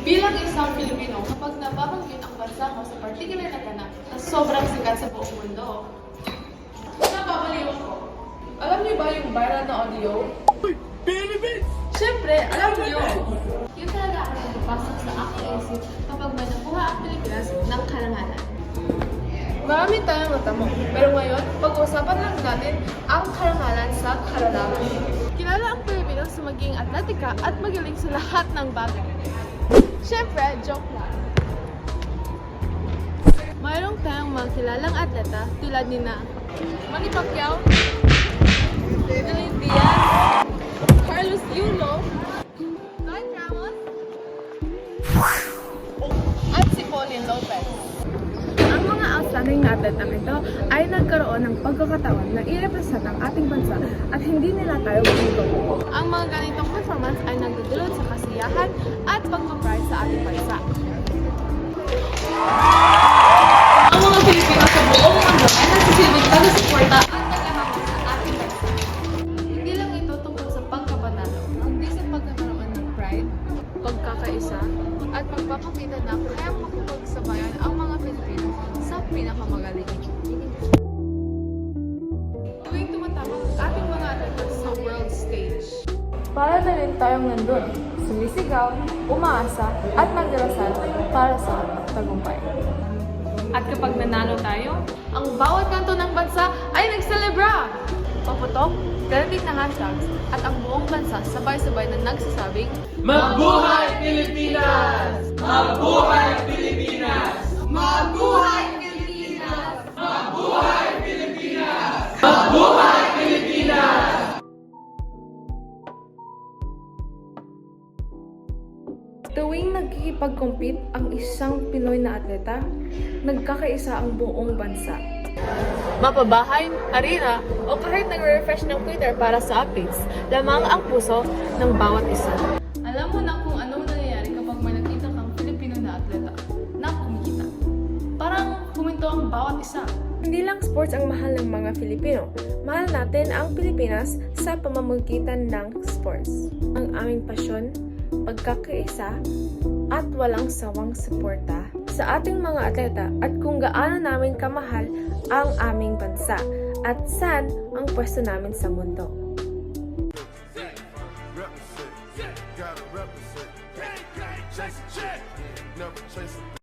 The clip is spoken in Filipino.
Bilang isang Pilipino, kapag nababanggit ang bansa mo sa particular na ganap na sobrang sikat sa buong mundo, napapaliw ko. Alam niyo ba yung viral na audio? Philippines! Siyempre, alam niyo! Yun talaga ang nagpasok sa aking isip kapag may nakuha ang Pilipinas ng karangalan. Marami tayong natamo, pero ngayon, pag-uusapan lang natin ang karangalan sa karalaman. Kilala ang Pilipino sa maging atletika at magaling sa lahat ng bagay. Siyempre, joke lang. Mayroong tayong mga kilalang atleta tulad ni na Manny Pacquiao, Dylan Diaz, Carlos Yulo, Lloyd Ramos, at si Pauline Lopez. Ang mga outstanding na atletang ito ay nagkaroon ng pagkakataon na i-represent ang ating bansa at hindi nila tayo gusto. Ang mga ganitong performance ay nagdudulot sa kasiyahan at pagpapride sa ating bansa. Ang mga Pilipino sa buong mundo ay nagsisilbing taga-suporta at nag-ahawak sa ating bansa. Hindi lang ito tungkol sa pagkapanalo, kundi sa pagkakaroon ng pride, pagkakaisa, at pagpapakita na kayang makipagsabayan ang mga Pilipino sa pinakamagaling. Tuwing tumatawag ang ating mga atleta sa world stage, para na rin tayong nandun, sumisigaw, umaasa, at nagdarasal para sa tagumpay. At kapag nanalo tayo, ang bawat kanto ng bansa ay nagselebra! Paputok, trending na hashtags, at ang buong bansa sabay-sabay na nagsasabing, Mabuhay Pilipinas! Mabuhay Pilipinas! Mabuhay Pilipinas! Mabuhay Pilipinas! Mabuhay Pilipinas! Tuwing nagkikipag-compete ang isang Pinoy na atleta, nagkakaisa ang buong bansa. Mapabahay, arena, o kahit nagre-refresh ng Twitter para sa updates, lamang ang puso ng bawat isa. Alam mo na kung anong nangyayari kapag may nakita kang Filipino na atleta na kumikita. Parang huminto ang bawat isa. Hindi lang sports ang mahal ng mga Filipino. Mahal natin ang Pilipinas sa pamamagitan ng sports. Ang aming pasyon, pagkakaisa, at walang sawang suporta sa ating mga atleta at kung gaano namin kamahal ang aming bansa at saan ang pwesto namin sa mundo. Represent, gotta represent. Chase a check, never chase a